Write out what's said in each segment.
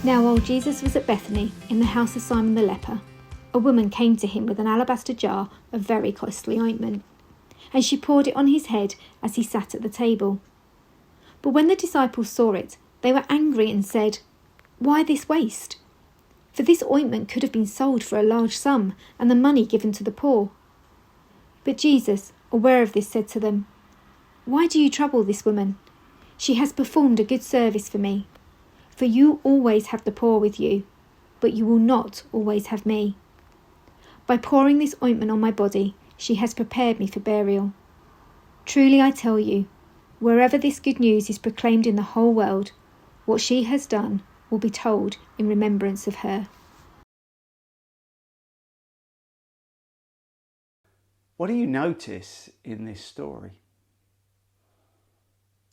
Now while Jesus was at Bethany, in the house of Simon the leper, a woman came to him with an alabaster jar of very costly ointment, and she poured it on his head as he sat at the table. But when the disciples saw it, they were angry and said, "Why this waste? For this ointment could have been sold for a large sum, and the money given to the poor." But Jesus, aware of this, said to them, "Why do you trouble this woman? She has performed a good service for me. For you always have the poor with you, but you will not always have me. By pouring this ointment on my body, she has prepared me for burial. Truly I tell you, wherever this good news is proclaimed in the whole world, what she has done will be told in remembrance of her." What do you notice in this story?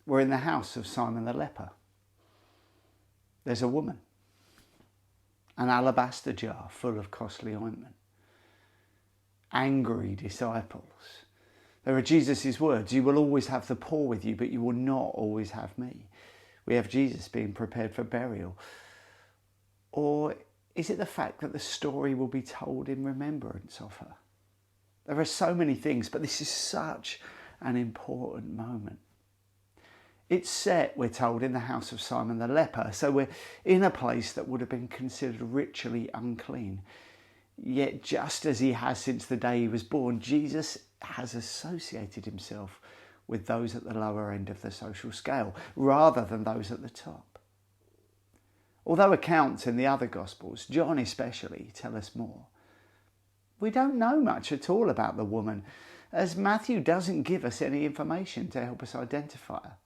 We're in the house of Simon the leper. There's a woman, an alabaster jar full of costly ointment, angry disciples. There are Jesus' words, "You will always have the poor with you, but you will not always have me." We have Jesus being prepared for burial. Or is it the fact that the story will be told in remembrance of her? There are so many things, but this is such an important moment. It's set, we're told, in the house of Simon the leper, so we're in a place that would have been considered ritually unclean. Yet just as he has since the day he was born, Jesus has associated himself with those at the lower end of the social scale, rather than those at the top. Although accounts in the other Gospels, John especially, tell us more, we don't know much at all about the woman, as Matthew doesn't give us any information to help us identify her.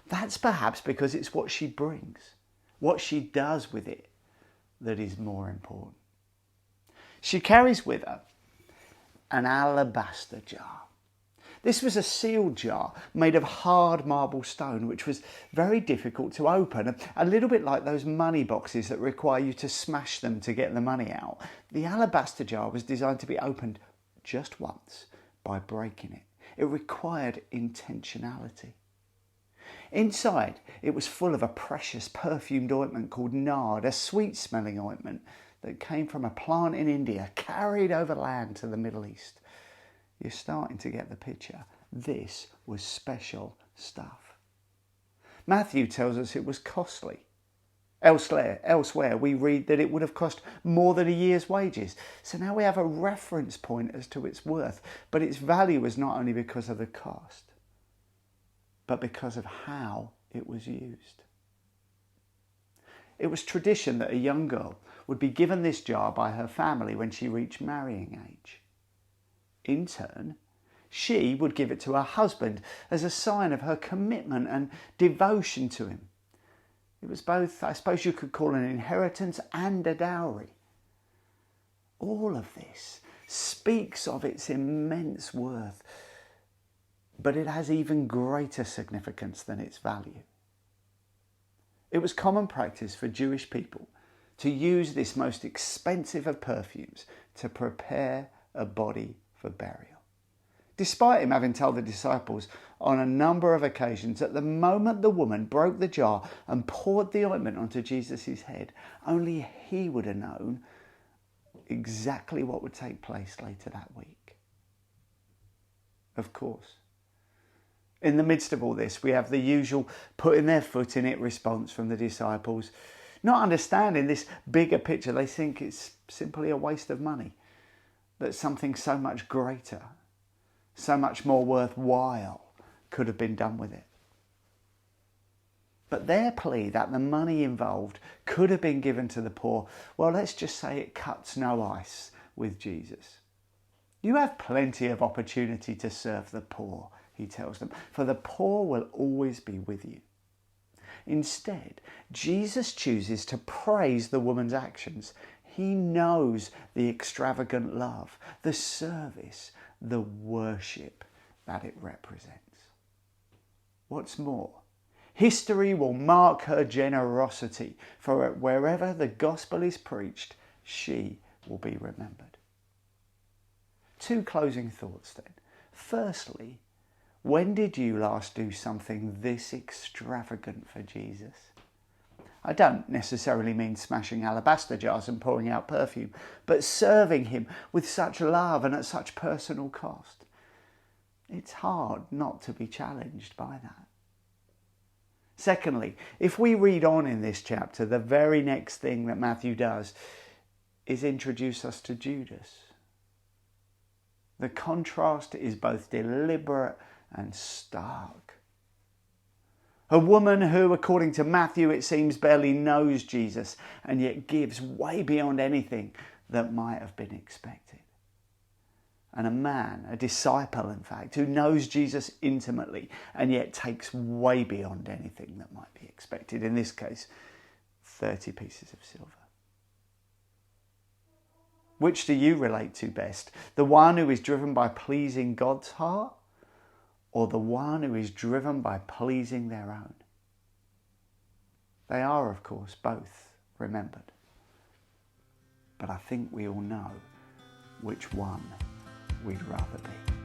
That's perhaps because it's what she brings, what she does with it, that is more important. She carries with her an alabaster jar. This was a sealed jar made of hard marble stone, which was very difficult to open, a little bit like those money boxes that require you to smash them to get the money out. The alabaster jar was designed to be opened just once by breaking it. It required intentionality. Inside, it was full of a precious perfumed ointment called nard, a sweet-smelling ointment that came from a plant in India, carried over land to the Middle East. You're starting to get the picture. This was special stuff. Matthew tells us it was costly. Elsewhere, we read that it would have cost more than a year's wages. So now we have a reference point as to its worth, but its value was not only because of the cost, but because of how it was used. It was tradition that a young girl would be given this jar by her family when she reached marrying age. In turn, she would give it to her husband as a sign of her commitment and devotion to him. It was both, I suppose you could call, an inheritance and a dowry. All of this speaks of its immense worth, but it has even greater significance than its value. It was common practice for Jewish people to use this most expensive of perfumes to prepare a body for burial. Despite him having told the disciples on a number of occasions that the moment the woman broke the jar and poured the ointment onto Jesus' head, only he would have known exactly what would take place later that week. Of course, in the midst of all this, we have the usual putting their foot in it response from the disciples. Not understanding this bigger picture, they think it's simply a waste of money, that something so much greater, so much more worthwhile could have been done with it. But their plea that the money involved could have been given to the poor, well, let's just say it cuts no ice with Jesus. You have plenty of opportunity to serve the poor, he tells them, for the poor will always be with you. Instead, Jesus chooses to praise the woman's actions. He knows the extravagant love, the service, the worship that it represents. What's more, history will mark her generosity, for wherever the gospel is preached, she will be remembered. Two closing thoughts then. Firstly, when did you last do something this extravagant for Jesus? I don't necessarily mean smashing alabaster jars and pouring out perfume, but serving him with such love and at such personal cost. It's hard not to be challenged by that. Secondly, if we read on in this chapter, the very next thing that Matthew does is introduce us to Judas. The contrast is both deliberate and stark. A woman who, according to Matthew, it seems barely knows Jesus and yet gives way beyond anything that might have been expected. And a man, a disciple in fact, who knows Jesus intimately and yet takes way beyond anything that might be expected. In this case, 30 pieces of silver. Which do you relate to best? The one who is driven by pleasing God's heart, or the one who is driven by pleasing their own? They are, of course, both remembered. But I think we all know which one we'd rather be.